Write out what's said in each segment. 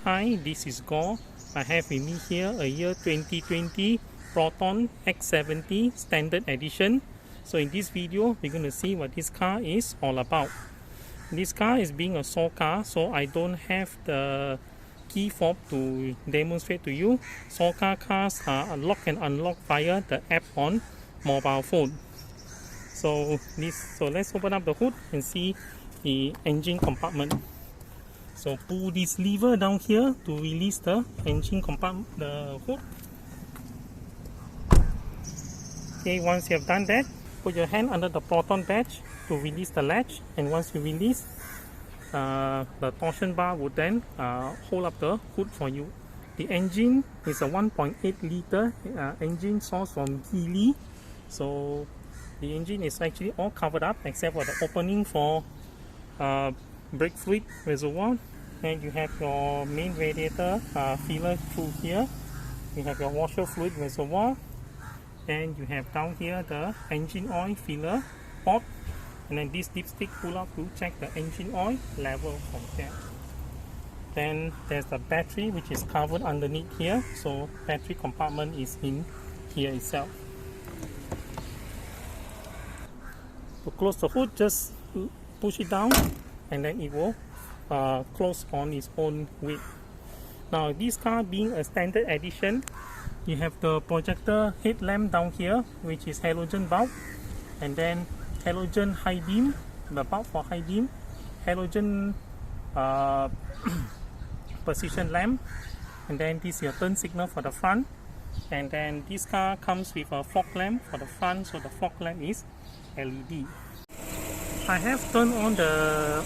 Hi, this is Gore. I have with me here a year 2020 Proton X70 Standard Edition. So in this video, we're going to see what this car is all about. This car is being a saw car, so I don't have the key fob to demonstrate to you. Saw car cars are lock and unlock via the app on mobile phone. So let's open up the hood and see the engine compartment. So pull this lever down here to release the engine compartment, the hood. Okay, once you have done that, put your hand under the Proton badge to release the latch, and once you release, the torsion bar would then hold up the hood for you. The engine is a 1.8 liter engine sourced from Geely. So the engine is actually all covered up except for the opening for brake fluid reservoir. And you have your main radiator filler through here. You have your washer fluid reservoir, and you have down here the engine oil filler port, and then this dipstick pull out to check the engine oil level from there. Then there's the battery which is covered underneath here, so battery compartment is in here itself. To close the hood, just push it down and then it will close on its own weight. Now this car being a standard edition, you have the projector headlamp down here which is halogen bulb, and then halogen high beam, the bulb for high beam, halogen position lamp, and then this is your turn signal for the front. And then this car comes with a fog lamp for the front, so the fog lamp is LED. I have turned on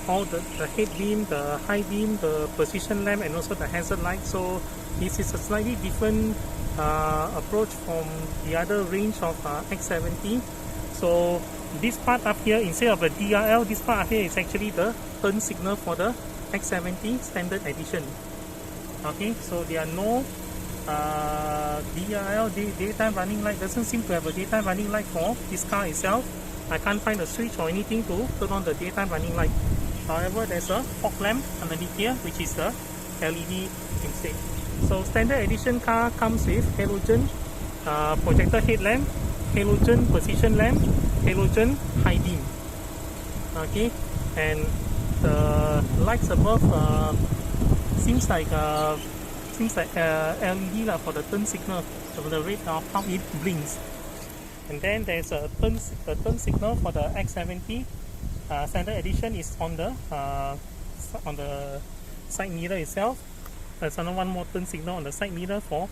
all the head beam, the high beam, the position lamp, and also the hazard light. So this is a slightly different approach from the other range of X70. So this part up here, instead of the DRL, this part up here is actually the turn signal for the X70 Standard Edition. Okay, so there are no DRL, daytime running light. Doesn't seem to have a daytime running light for this car itself. I can't find a switch or anything to turn on the daytime running light. However, there's a fog lamp underneath here which is the LED instead. So standard edition car comes with halogen projector headlamp, halogen position lamp, halogen high beam. Okay, and the lights above seems like LED for the turn signal, so the rate of how it blinks. And then there's a turn signal for the X70 Standard Edition is on the side mirror itself. There's another one more turn signal on the side mirror for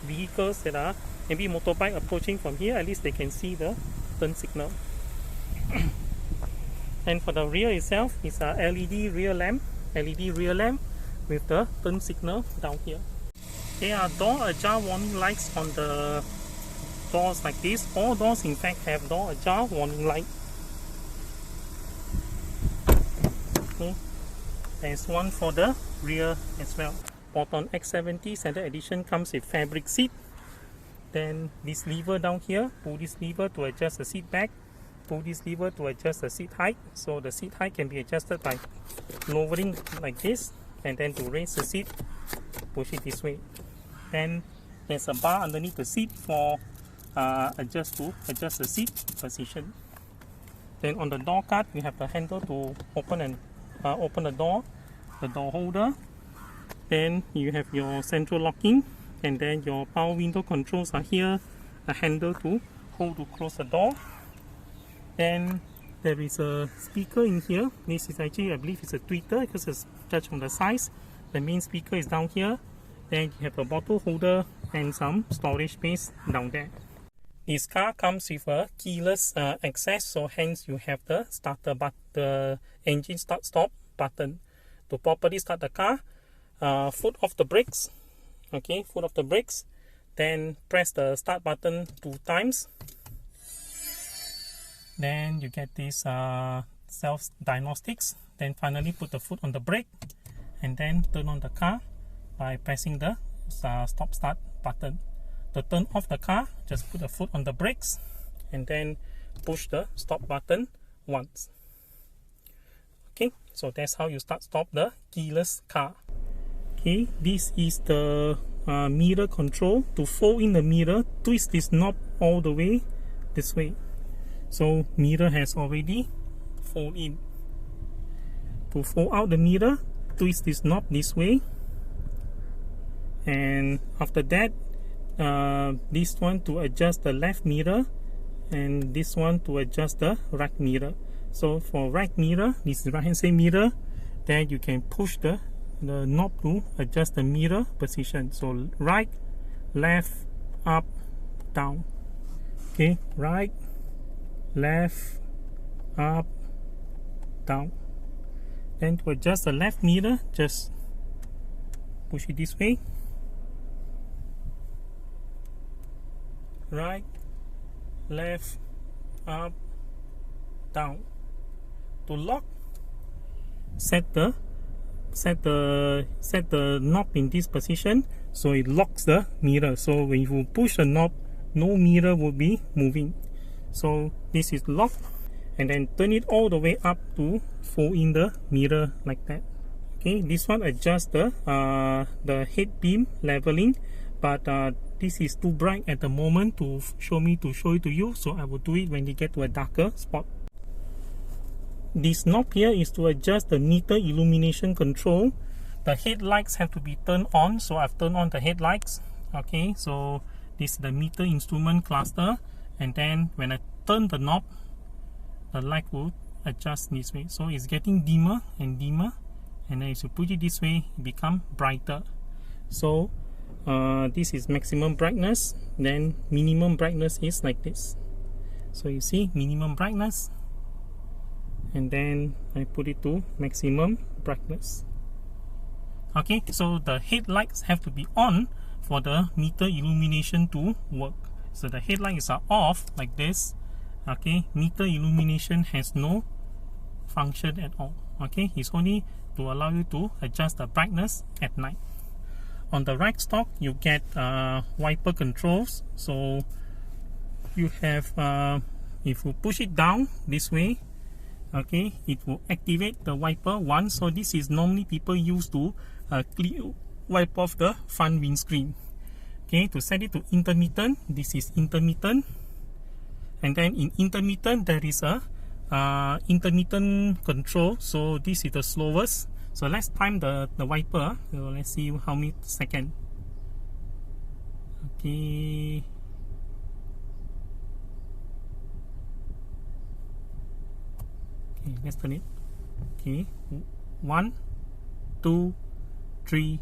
vehicles that are maybe motorbike approaching from here. At least they can see the turn signal. And for the rear itself, it's a LED rear lamp with the turn signal down here. There are door ajar warning lights on the doors like this. All doors in fact have door ajar warning light. Okay. There's one for the rear as well. Proton X70 Standard Edition comes with fabric seat. Then this lever down here, pull this lever to adjust the seat back, pull this lever to adjust the seat height. So the seat height can be adjusted by lowering like this, and then to raise the seat, push it this way. Then there's a bar underneath the seat for adjust the seat position. Then on the door card, we have the handle to open the door holder. Then you have your central locking, and then your power window controls are here, a handle to hold to close the door. Then there is a speaker in here. This is actually, I believe it's a tweeter because it's judged from the size. The main speaker is down here. Then you have a bottle holder and some storage space down there. This car comes with a keyless access, so hence you have the starter button, the engine start-stop button. To properly start the car, foot off the brakes. Okay, foot off the brakes. Then press the start button 2 times. Then you get this self-diagnostics. Then finally put the foot on the brake, and then turn on the car by pressing the stop-start button. To turn off the car, just put the foot on the brakes and then push the stop button once. Okay, so that's how you stop the keyless car. Okay, this is the mirror control. To fold in the mirror, twist this knob all the way this way. So mirror has already fold in. To fold out the mirror, twist this knob this way, and after that this one to adjust the left mirror, and this one to adjust the right mirror. So for right mirror, this is right hand side mirror, then you can push the knob to adjust the mirror position. So right, left, up, down. Okay, right, left, up, down. Then to adjust the left mirror, just push it this way. Right, left, up, down. To lock, set the knob in this position, so it locks the mirror. So when you push the knob, no mirror will be moving. So this is locked, and then turn it all the way up to fold in the mirror like that. Okay, this one adjusts the head beam leveling, but this is too bright at the moment to show it to you, so I will do it when you get to a darker spot. This knob here is to adjust the meter illumination control. The headlights have to be turned on, so I've turned on the headlights. Okay, so this is the meter instrument cluster, and then when I turn the knob, the light will adjust this way. So it's getting dimmer and dimmer, and then as you put it this way, it becomes brighter. So this is maximum brightness, then minimum brightness is like this. So you see minimum brightness, and then I put it to maximum brightness. Okay, so the headlights have to be on for the meter illumination to work. So the headlights are off like this. Okay, meter illumination has no function at all. Okay, it's only to allow you to adjust the brightness at night. On the right stalk, you get wiper controls. So you have, if you push it down this way, okay, it will activate the wiper once. So this is normally people use to wipe off the front windscreen. Okay, to set it to intermittent, this is intermittent, and then in intermittent there is a intermittent control. So this is the slowest. So let's time the wiper. So let's see how many seconds. Okay. Okay, let's turn it. Okay, 1, 2, 3,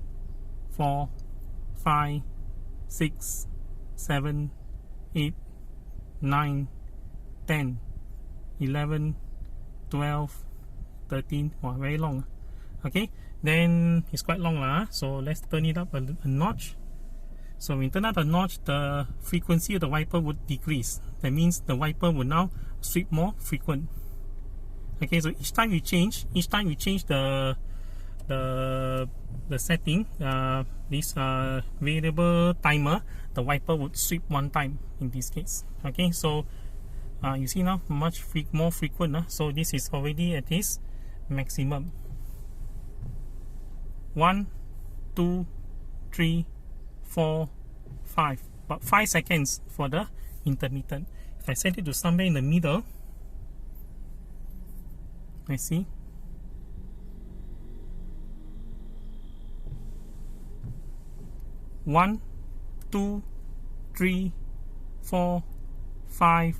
4, 5, 6, 7, 8, 9, 10, 11, 12, 13. Wow, very long. Okay, then it's quite long lah. So let's turn it up a notch. So when you turn up a notch, the frequency of the wiper would decrease. That means the wiper will now sweep more frequent. Okay, so each time you change the setting, this variable timer, the wiper would sweep one time in this case. Okay, so you see now much more frequent. So this is already at its maximum. 1, 2, 3, 4, 5. About 5 seconds for the intermittent. If I set it to somewhere in the middle, I see. One, 2, 3, 4, 5,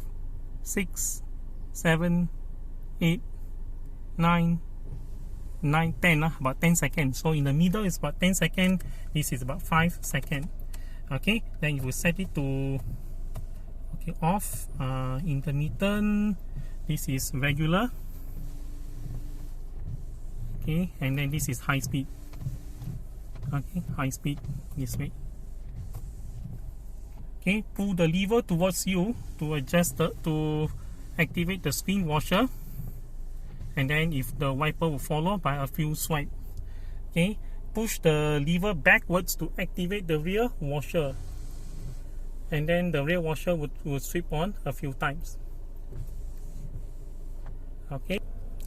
6, 7, 8, 9, 10, about 10 seconds. So in the middle is about 10 seconds. This is about 5 seconds. Okay, then you will set it to off, intermittent. This is regular. Okay, and then this is high speed. Okay, high speed this way. Okay, pull the lever towards you to adjust to activate the screen washer, and then if the wiper will follow by a few swipes. Okay, push the lever backwards to activate the rear washer, and then the rear washer would sweep on a few times. Okay,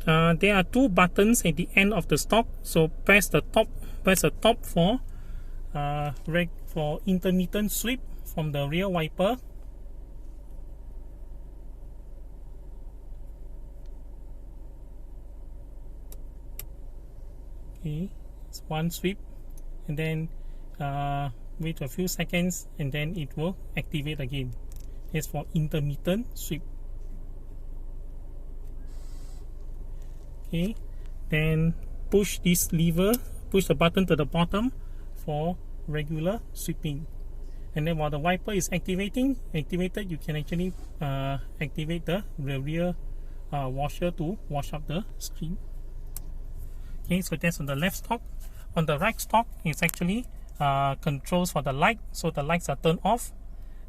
there are 2 buttons at the end of the stalk, so press the top Press the top for intermittent sweep from the rear wiper. Okay, it's one sweep, and then wait a few seconds, and then it will activate again. It's for intermittent sweep. Okay, then push this lever, push the button to the bottom for regular sweeping. And then while the wiper is activated, you can actually activate the rear washer to wash up the screen. Okay, so that's on the left stalk. On the right stalk, it's actually controls for the light, so the lights are turned off.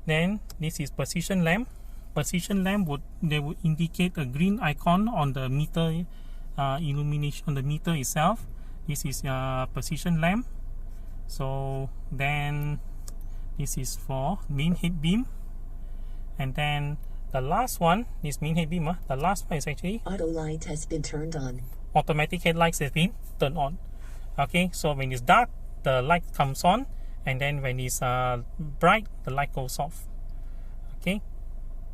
Then this is position lamp. Position lamp would indicate a green icon on the meter illumination on the meter itself. This is position lamp. So then this is for main head beam, and then the last one is main head beam. The last one is actually auto light has been turned on. Automatic headlights has been turned on. Okay, so when it's dark, the light comes on, and then when it's bright, the light goes off. Okay,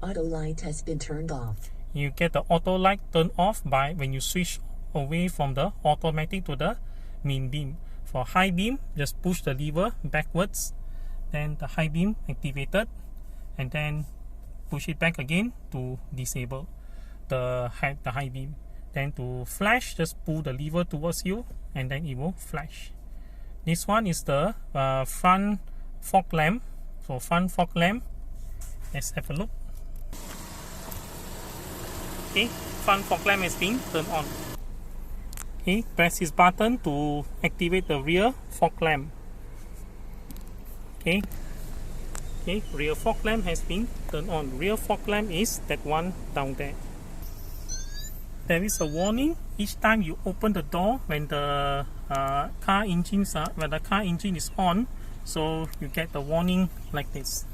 auto light has been turned off. You get the auto light turned off by when you switch away from the automatic to the main beam. For high beam, just push the lever backwards, then the high beam activated, and then push it back again to disable the high beam. Then to flash, just pull the lever towards you, and then it will flash. This one is the front fog lamp. So front fog lamp, let's have a look. Okay, front fog lamp has been turned on. Okay, press this button to activate the rear fog lamp. Okay, rear fog lamp has been turned on. Rear fog lamp is that one down there. There is a warning each time you open the door when the car engine is on, so you get the warning like this.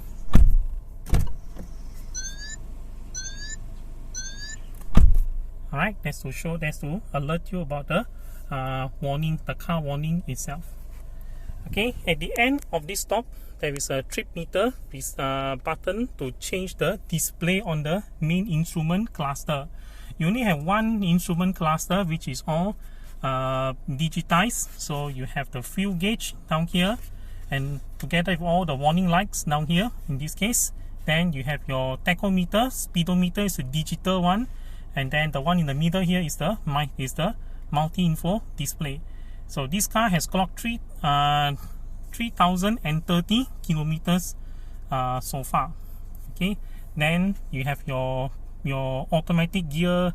Alright, that's to alert you about the warning, the car warning itself. Okay, at the end of this stop, there is a trip meter, this button to change the display on the main instrument cluster. You only have one instrument cluster which is all digitized, so you have the fuel gauge down here, and together with all the warning lights down here in this case. Then you have your tachometer, speedometer is a digital one, and then the one in the middle here is the multi-info display. So this car has clocked 3,030 kilometers so far. Okay, then you have your automatic gear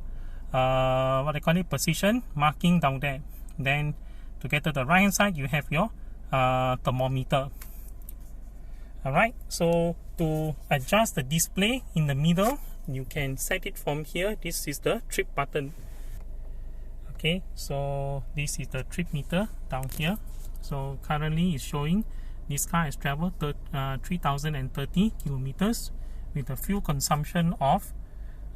what I call it, position marking down there. Then to get to the right hand side, you have your thermometer. Alright, so to adjust the display in the middle, you can set it from here. This is the trip button. Okay, so this is the trip meter down here. So currently it's showing this car has traveled 3,030 kilometers with a fuel consumption of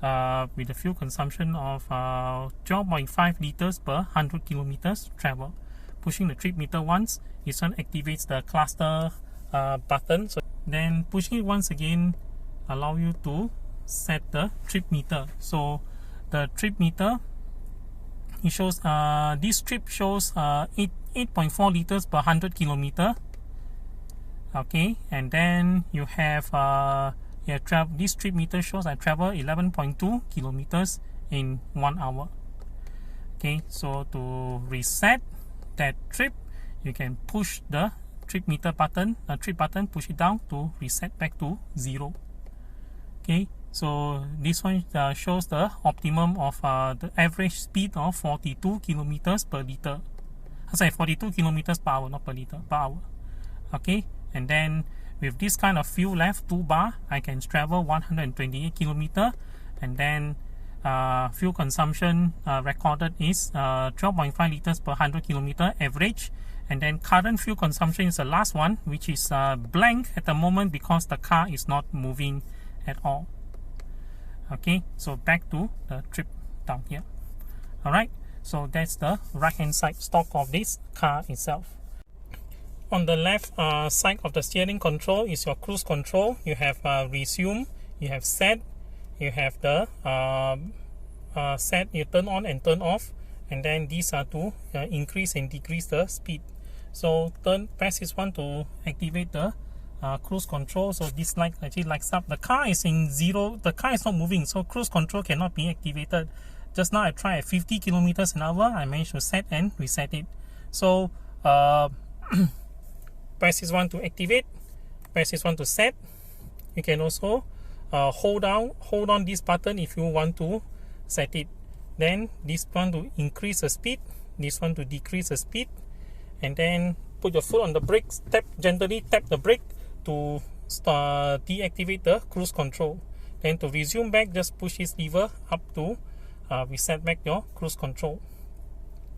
12.5 liters per 100 kilometers travel. Pushing the trip meter once, this one activates the cluster button. So then pushing it once again allow you to set the trip meter. So the trip meter, it shows this trip shows 8.4 liters per 100 kilometer. Okay, and then you have this trip meter shows I travel 11.2 kilometers in 1 hour. Okay, so to reset that trip, you can push the trip meter button, push it down to reset back to 0. Okay, so this one shows the optimum of the average speed of 42 kilometers per liter. Sorry, 42 kilometers per hour, not per liter, per hour. Okay, and then with this kind of fuel left 2 bar, I can travel 128 kilometer, and then fuel consumption recorded is 12.5 liters per 100 kilometer average. And then current fuel consumption is the last one, which is blank at the moment because the car is not moving at all. Okay, so back to the trip down here. Alright, so that's the right hand side stock of this car itself. On the left side of the steering control is your cruise control. You have resume, you have set, you have the set, you turn on and turn off, and then these are to increase and decrease the speed. So press this one to activate the cruise control. So this light actually lights up. The car is in zero, the car is not moving, so cruise control cannot be activated. Just now I tried at 50 kilometers an hour. I managed to set and reset it. So press this one to activate, press this one to set. You can also hold on this button if you want to set it. Then this one to increase the speed, this one to decrease the speed, and then put your foot on the brake, gently tap the brake to deactivate the cruise control. Then to resume back, just push this lever up to reset back your cruise control.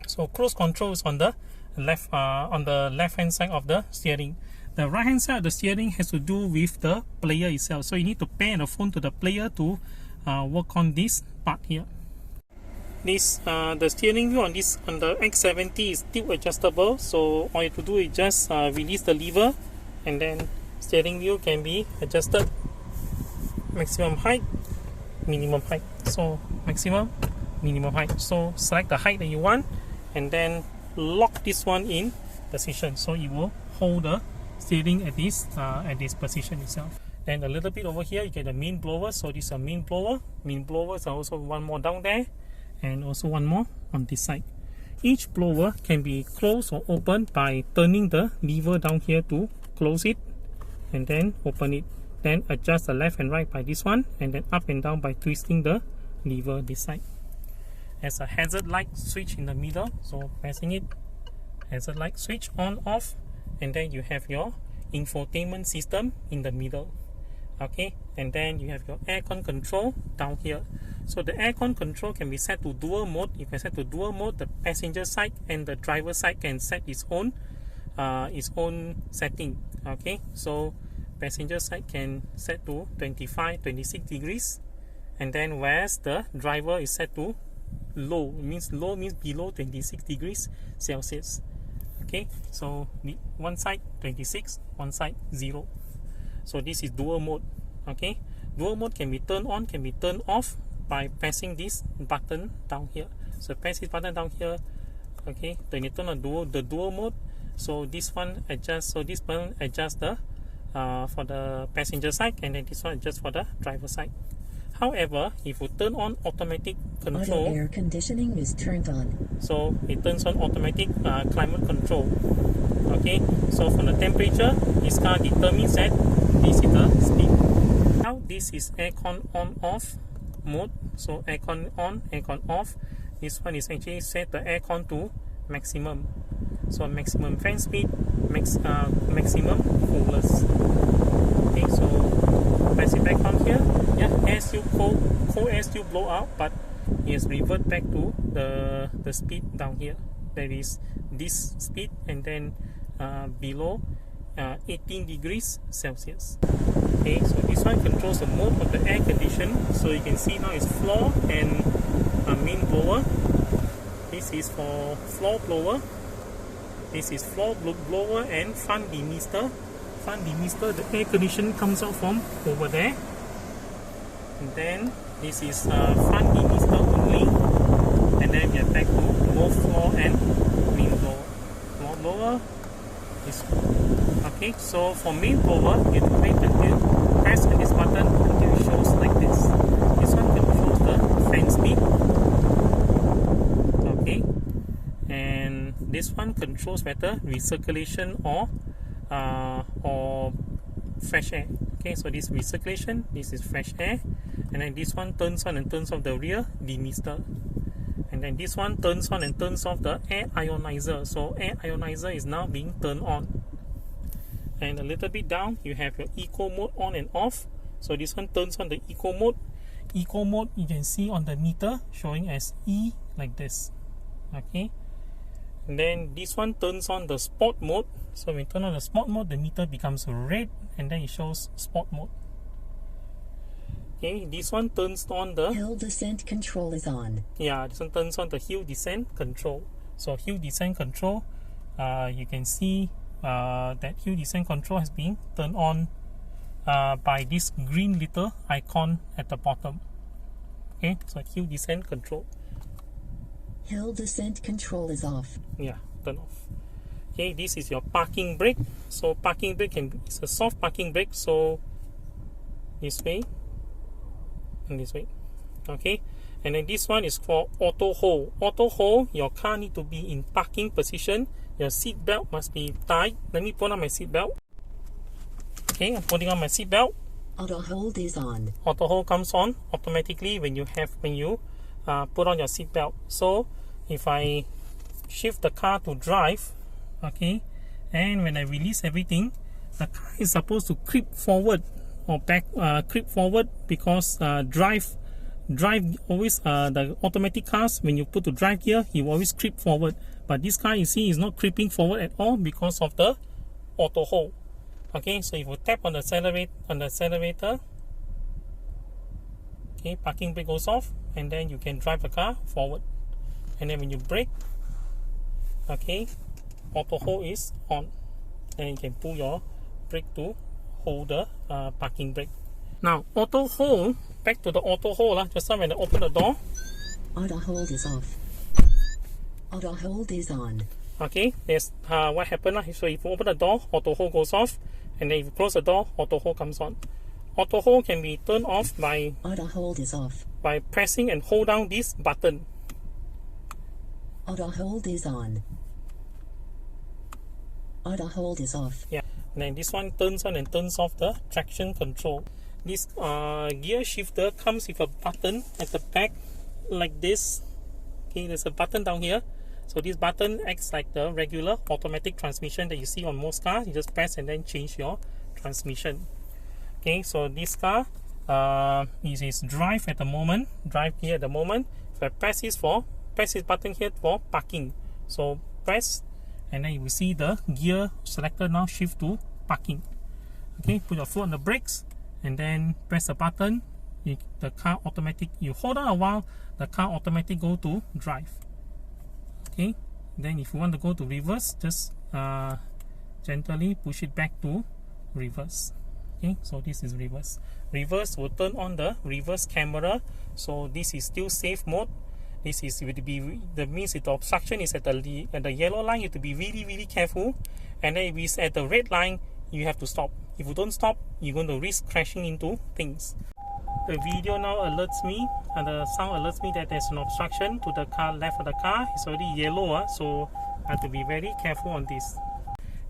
So cruise control is on the left hand side of the steering. The right hand side of the steering has to do with the player itself. So you need to pair the phone to the player to work on this part here. This the steering wheel on the X70 is tilt adjustable. So all you have to do is just release the lever, and then steering wheel can be adjusted. Maximum height, minimum height. So maximum, minimum height. So select the height that you want, and then lock this one in position. So it will hold the steering at this position itself. Then a little bit over here, you get the main blower. So this is a main blower. Main blowers are also one more down there, and also one more on this side. Each blower can be closed or opened by turning the lever down here to close it, and then open it. Then adjust the left and right by this one, and then up and down by twisting the lever this side. There's a hazard light switch in the middle, so pressing it, hazard light switch on off, and then you have your infotainment system in the middle. Okay, and then you have your aircon control down here. So the aircon control can be set to dual mode. You can set to dual mode. The passenger side and the driver side can set its own setting. Okay, so passenger side can set to 25-26 degrees, and then whereas the driver is set to low. Low means below 26 degrees Celsius. Okay, so one side 26, one side 0. So this is dual mode. Okay, dual mode can be turned on, can be turned off by pressing this button down here. So press this button down here. Okay, then you turn on the dual mode. So this one adjusts. So this button adjusts the for the passenger side, and then this one adjusts for the driver side. However, if you turn on automatic control, auto air conditioning is turned on. So it turns on automatic climate control. Okay, so for the temperature, this car determines that this is the speed. Now this is aircon on off mode. So aircon on, aircon off. This one is actually set the aircon to maximum. So maximum fan speed, maximum coolness. Okay, so press it back on here. Yeah, air still cold air still blow out, but it has revert back to the speed down here. That is this speed, and then below 18 degrees Celsius. Okay, so this one controls the mode of the air condition. So you can see now it's floor and main blower. This is for floor blower. This is floor blower and front demister. Front demister, the air condition comes out from over there. And then this is front demister only. And then we are back to both floor and main blower. Floor blower is okay. So for main blower, you have to wait until press this button until it shows like this. This one controls the fan speed. Okay, and this one controls whether recirculation or fresh air. Okay, so this recirculation, this is fresh air, and then this one turns on and turns off the rear demister, and then this one turns on and turns off the air ionizer. So air ionizer is now being turned on. And a little bit down, you have your eco mode on and off. So this one turns on the eco mode. Eco mode you can see on the meter showing as E like this. Okay, and then this one turns on the sport mode. So when you turn on the sport mode, the meter becomes red, and then it shows sport mode. Okay, this one turns on the hill descent control is on. Yeah, this one turns on the hill descent control. So hill descent control, you can see that hill descent control has been turned on by this green little icon at the bottom. Okay, so hill descent control. Hill descent control is off. Yeah, turn off. Okay, this is your parking brake. So parking brake it's a soft parking brake, so this way and this way. Okay, and then this one is for auto hold. Auto hold, your car need to be in parking position. Your seat belt must be tied. Let me put on my seat belt. Okay, I'm putting on my seat belt. Auto hold is on. Auto hold comes on automatically when you put on your seat belt. So if I shift the car to drive, okay, and when I release everything, the car is supposed to creep forward or back, creep forward, because drive always, the automatic cars, when you put to drive gear, it will always creep forward. But this car, you see, is not creeping forward at all because of the auto hold. Okay, so if you tap on the accelerator, okay, parking brake goes off, and then you can drive the car forward. And then when you brake, okay, auto hold is on, and you can pull your brake to hold the parking brake. Now auto hold, back to the auto hold, just now when I open the door, auto hold is off. Auto hold is on. Okay, there's what happened. So if you open the door, auto hold goes off, and then if you close the door, auto hold comes on. Auto hold can be turned off by auto hold is off. By pressing and hold down this button. Auto hold is on. Auto hold is off. Yeah, and then this one turns on and turns off the traction control. This gear shifter comes with a button at the back like this. Okay, there's a button down here. So this button acts like the regular automatic transmission that you see on most cars. You just press and then change your transmission. Okay, so this car is drive at the moment, drive gear at the moment. If I press this button here for parking. So press, and then you will see the gear selector now shift to parking. Okay, put your foot on the brakes and then press the button. The car automatic, you hold on a while, the car automatic go to drive. Okay, then if you want to go to reverse, just gently push it back to reverse. Okay, so this is reverse. Reverse will turn on the reverse camera. So this is still safe mode. This is that means if the obstruction is at the yellow line, you have to be really careful. And then if it's at the red line, you have to stop. If you don't stop, you're going to risk crashing into things. The video now alerts me, and the sound alerts me that there's an obstruction to the car left of the car. It's already yellow, so I have to be very careful on this.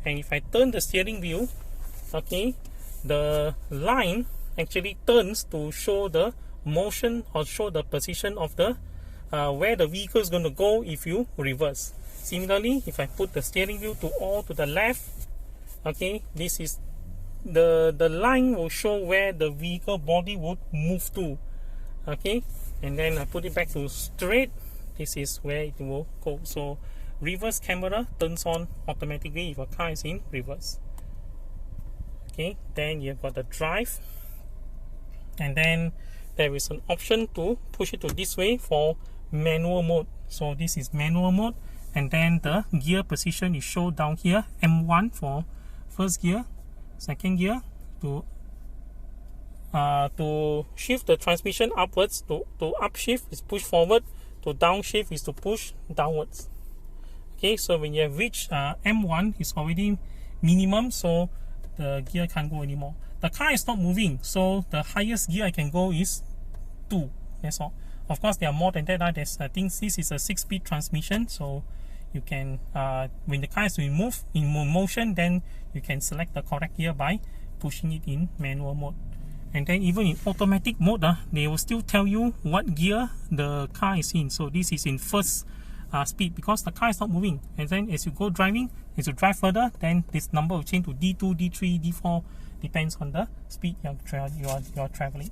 And if I turn the steering wheel, okay, the line actually turns to show the motion or show the position of the where the vehicle is going to go if you reverse. Similarly, if I put the steering wheel to the left, okay, this is the line will show where the vehicle body would move to. Okay, and then I put it back to straight. This is where it will go. So reverse camera turns on automatically if a car is in reverse. Okay, then you've got the drive, and then there is an option to push it to this way for manual mode. So this is manual mode, and then the gear position is shown down here. M1 for first gear, second gear to shift the transmission upwards. To upshift is push forward, to downshift is to push downwards. Okay, so when you have reached M1, it's already minimum, so the gear can't go anymore. The car is not moving, so the highest gear I can go is 2. That's all. Of course, there are more than that. I think this is a 6-speed transmission, so you can when the car is in motion, then you can select the correct gear by pushing it in manual mode. And then even in automatic mode, they will still tell you what gear the car is in. So this is in first speed because the car is not moving. And then as you go driving, as you drive further, then this number will change to D2, D3, D4, depends on the speed you are traveling.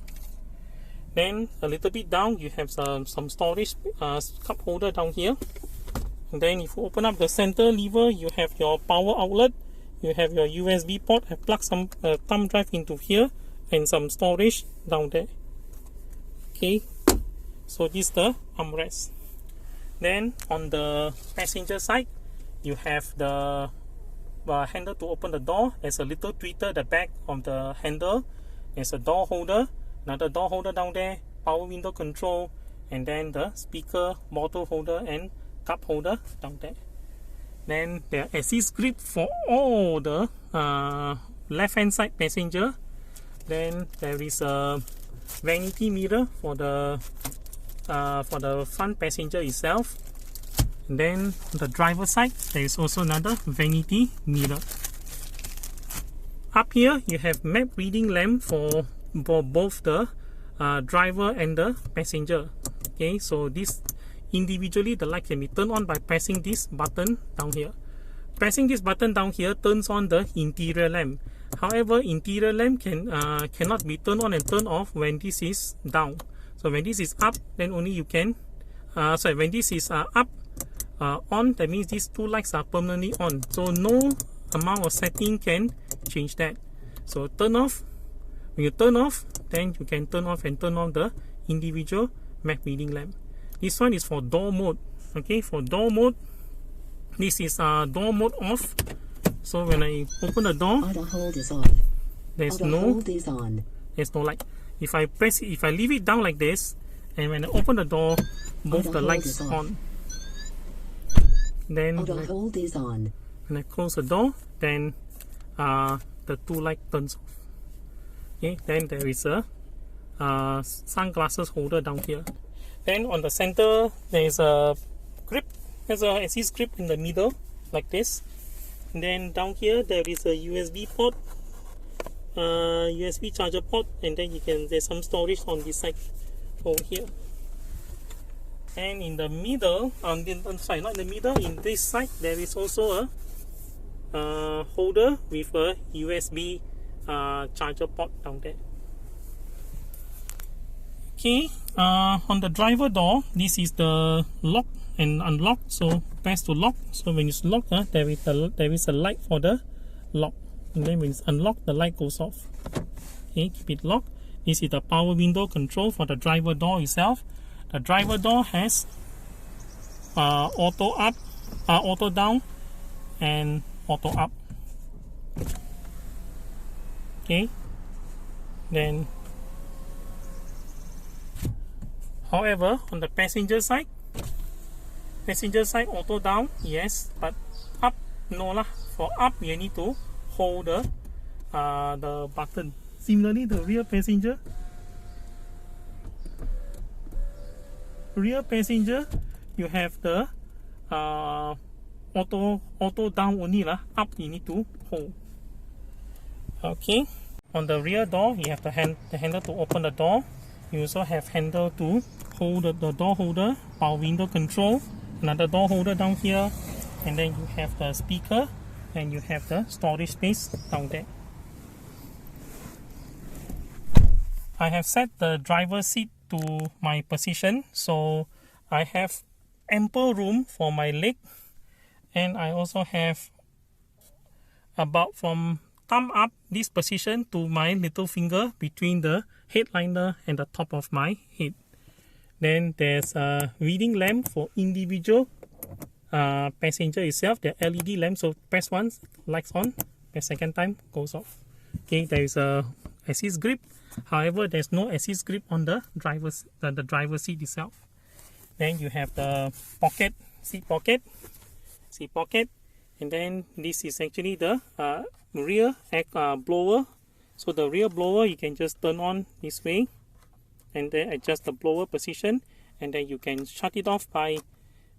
Then a little bit down, you have some storage cup holder down here. And then if you open up the center lever, you have your power outlet, you have your USB port. I plug some thumb drive into here and some storage down there. Okay, so this is the armrest. Then on the passenger side, you have the handle to open the door. There's a little tweeter at the back of the handle. There's a door holder, another door holder down there, power window control, and then the speaker, bottle holder, and cup holder down there. Then there are assist grip for all the left hand side passenger. Then there is a vanity mirror for the front passenger itself. And then on the driver side, there is also another vanity mirror. Up here, you have map reading lamp for both the driver and the passenger. Okay, so this individually, the light can be turned on by pressing this button down here. Pressing this button down here turns on the interior lamp. However, interior lamp cannot be turned on and turned off when this is down. So when this is up, then only you can. When this is up, on, that means these two lights are permanently on. So no amount of setting can change that. So turn off. When you turn off, then you can turn off and turn on the individual map reading lamp. This one is for door mode. Okay, for door mode, this is door mode off. So when I open the door, Auto hold is off. there's Auto no hold is on. light. If I leave it down like this, and when I open the door, both the lights on. Then Auto hold is on. when I close the door, then the two light turns off. Okay, then there is a sunglasses holder down here. Then on the center, there is a grip. There's a assist grip in the middle, like this. And then down here, there is a USB port, USB charger port, and then there's some storage on this side over here. And in the middle, not in the middle, in this side, there is also a holder with a USB charger port down there. Okay, on the driver door, this is the lock and unlock. So press to lock. So when it's locked, there is a light for the lock. And then when it's unlocked, the light goes off. Okay, keep it locked. This is the power window control for the driver door itself. The driver door has auto up, auto down, and auto up. Okay. Then, however, on the passenger side auto down, yes, but up, no lah. For up, you need to hold the button. Similarly, the rear passenger, you have the auto down only lah. Up, you need to hold. Okay, on the rear door, you have the handle to open the door. You also have handle to hold the door holder, power window control, another door holder down here, and then you have the speaker, and you have the storage space down there. I have set the driver's seat to my position, so I have ample room for my leg, and I also have about from thumb up this position to my little finger between the headliner and the top of my head. Then there's a reading lamp for individual passenger itself. The LED lamp, so press once, lights on, press second time, goes off. Okay, there is a assist grip. However, there's no assist grip on the driver's seat itself. Then you have the seat pocket, and then this is actually the rear blower. So the rear blower, you can just turn on this way, and then adjust the blower position, and then you can shut it off by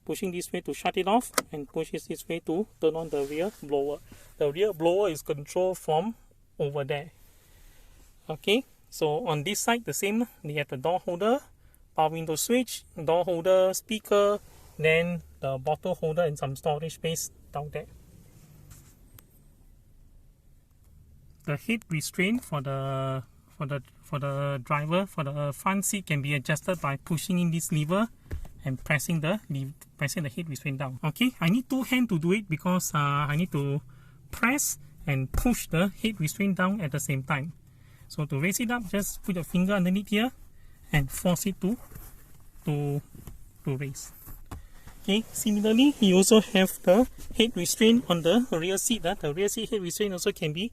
pushing this way to shut it off, and push it this way to turn on the rear blower. The rear blower is controlled from over there. Okay, so on this side, the same. We have the door holder, power window switch, door holder, speaker, then the bottle holder and some storage space down there. The head restraint for the driver, for the front seat, can be adjusted by pushing in this lever and pressing the head restraint down. Okay, I need two hands to do it because I need to press and push the head restraint down at the same time. So to raise it up, just put your finger underneath here and force it to raise. Okay, similarly, you also have the head restraint on the rear seat. The rear seat head restraint also can be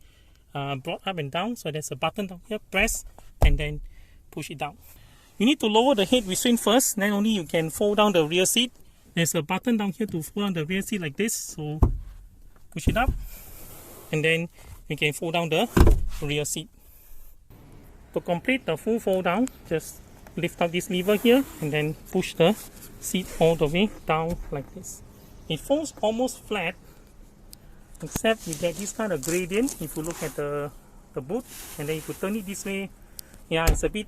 brought up and down. So there's a button down here, press and then push it down. You need to lower the head restraint first, then only you can fold down the rear seat. There's a button down here to fold down the rear seat like this. So push it up and then you can fold down the rear seat. To complete the full fold down, just lift up this lever here and then push the seat all the way down like this. It folds almost flat, except you get this kind of gradient if you look at the boot, and then if you turn it this way, yeah, it's a bit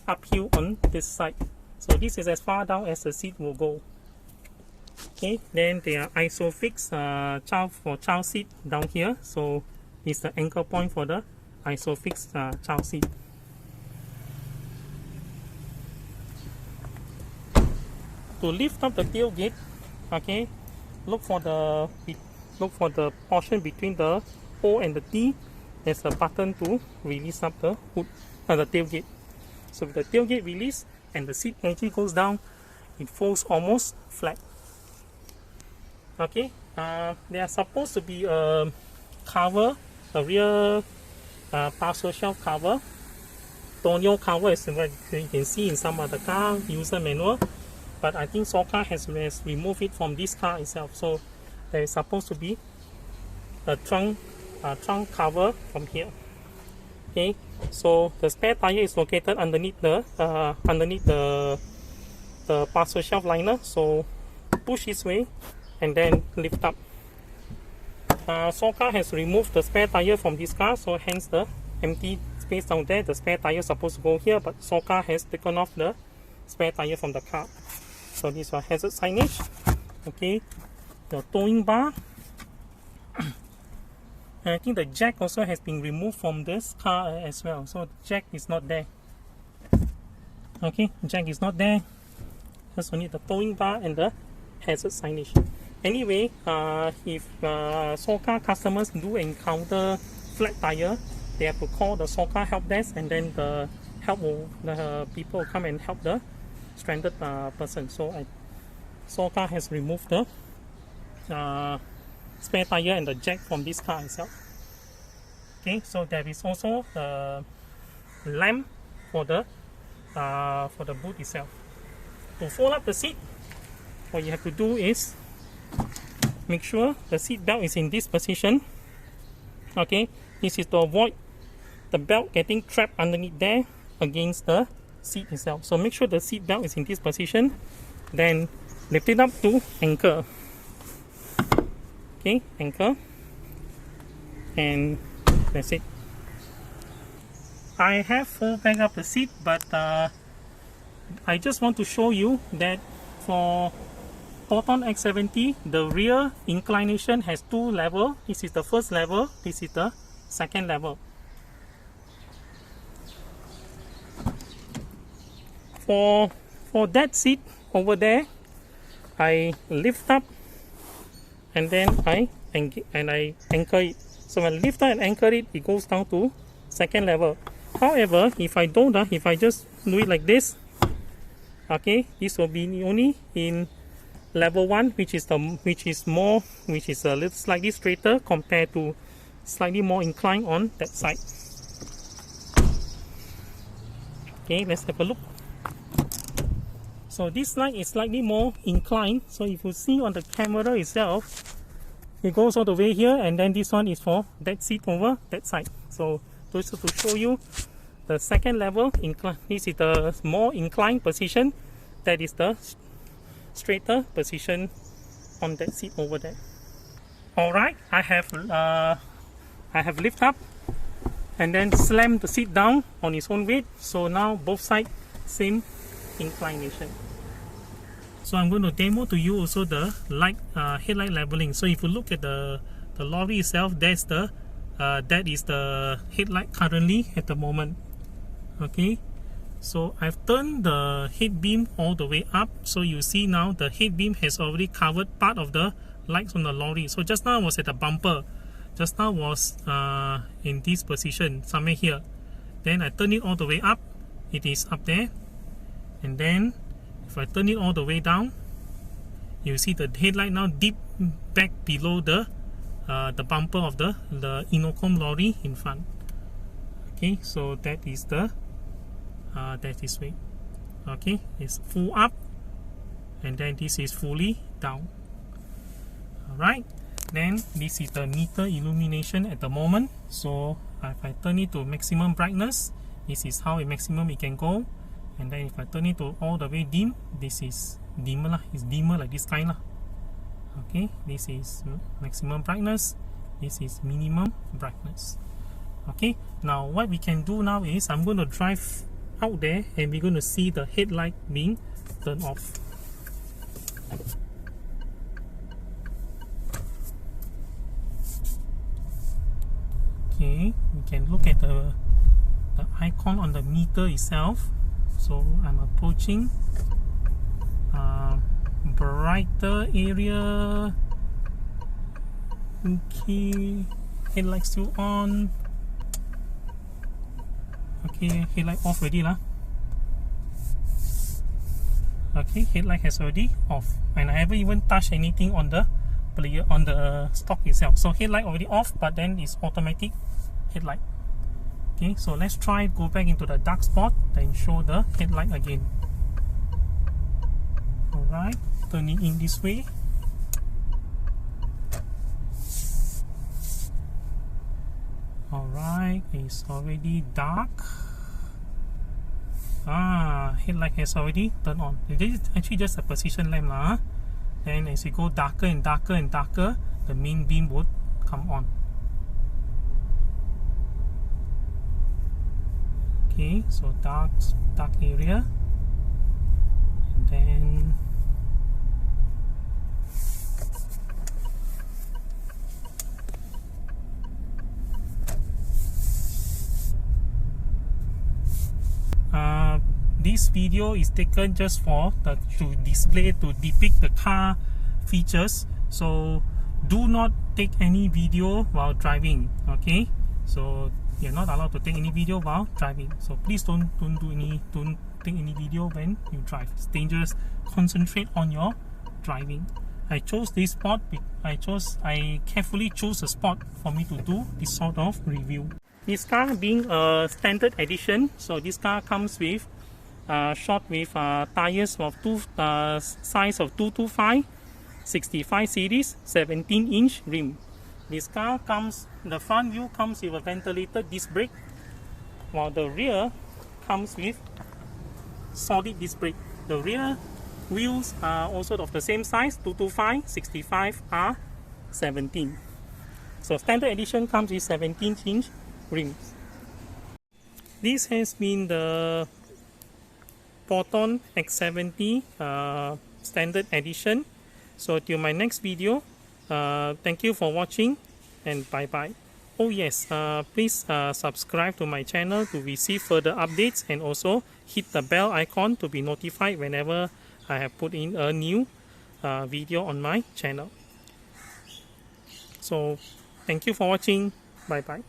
uphill on this side. So this is as far down as the seat will go. Okay, then there are ISOFIX child seat down here. So it's the anchor point for the ISOFIX child seat. To lift up the tailgate, okay, look for the portion between the O and the T. There's a button to release up the hood, the tailgate. So with the tailgate release and the seat actually goes down, it folds almost flat. Okay, there are supposed to be a cover, a rear parcel shelf cover, tonneau cover, as you can see in some other car user manual. But I think Soka has removed it from this car itself. So there is supposed to be a trunk cover from here. Okay, so the spare tire is located underneath the parcel shelf liner. So push this way and then lift up. Soka has removed the spare tire from this car, so hence the empty space down there. The spare tire is supposed to go here, but Soka has taken off the spare tire from the car. So these are hazard signage. Okay, the towing bar. And I think the jack also has been removed from this car as well. So the jack is not there. Okay, jack is not there. Just only the towing bar and the hazard signage. Anyway, if Soka customers do encounter flat tire, they have to call the Soka help desk, and then the people will come and help the stranded person. So Soka has removed the spare tire and the jack from this car itself. Okay, so there is also the lamp for the boot itself. To fold up the seat, what you have to do is make sure the seat belt is in this position. Okay, this is to avoid the belt getting trapped underneath there against the seat itself. So make sure the seat belt is in this position, then lift it up to anchor. Okay, anchor, and that's it. I have folded back up the seat, but I just want to show you that for Proton X70, the rear inclination has two levels. This is the first level, this is the second level. For that seat over there, I lift up and then I anchor it. So when I lift up and anchor it, it goes down to second level. However, if I don't, if I just do it like this, okay, this will be only in level 1, which is a little slightly straighter compared to slightly more inclined on that side. Okay, let's have a look. So this side is slightly more inclined. So if you see on the camera itself, it goes all the way here, and then this one is for that seat over that side. So just to show you the second level incline, this is the more inclined position, that is the straighter position on that seat over there. Alright, I have lift up and then slammed the seat down on its own weight. So now both sides same inclination. So I'm going to demo to you also the headlight leveling. So if you look at the lorry itself, that is the headlight currently at the moment. Okay, so I've turned the head beam all the way up. So you see now the head beam has already covered part of the lights on the lorry. So just now I was at the bumper. Just now was in this position, somewhere here. Then I turn it all the way up. It is up there. And then if I turn it all the way down, You see the headlight now deep back below the bumper of the Inocom lorry in front. Okay, so that is the that is way. Okay, it's full up, and then this is fully down. Alright, then this is the meter illumination at the moment. So if I turn it to maximum brightness, this is how maximum it can go. And then if I turn it to all the way dim, this is dimmer lah. It's dimmer like this kind lah. Okay, this is maximum brightness, this is minimum brightness. Okay, now what we can do now is I'm going to drive out there and we're going to see the headlight being turned off. Okay, we can look at the icon on the meter itself. So I'm approaching brighter area. Okay, headlight still on. Okay, headlight off already lah. Okay, headlight has already off, and I haven't even touched anything on the player on the stock itself. So headlight already off, but then it's automatic headlight. Okay, so let's try go back into the dark spot, then show the headlight again. Alright, turn it in this way. Alright, it's already dark. Headlight has already turned on. This is actually just a position lamp lah. And as you go darker and darker and darker, the main beam would come on. Okay, so dark area, and then this video is taken just for to depict the car features. So do not take any video while driving. Okay, so you're not allowed to take any video while driving. So please don't take any video when you drive. It's dangerous. Concentrate on your driving. I chose this spot. I carefully chose a spot for me to do this sort of review. This car being a standard edition, so this car comes with shot with tires of size of 225, 65 series, 17-inch rim. This car comes, the front view comes with a ventilated disc brake, while the rear comes with solid disc brake. The rear wheels are also of the same size, 225, 65 are 17. So standard edition comes with 17-inch rims. This has been the Proton X70 Standard Edition. So till my next video, thank you for watching and bye bye. Oh yes, please subscribe to my channel to receive further updates, and also hit the bell icon to be notified whenever I have put in a new video on my channel. So thank you for watching. Bye bye.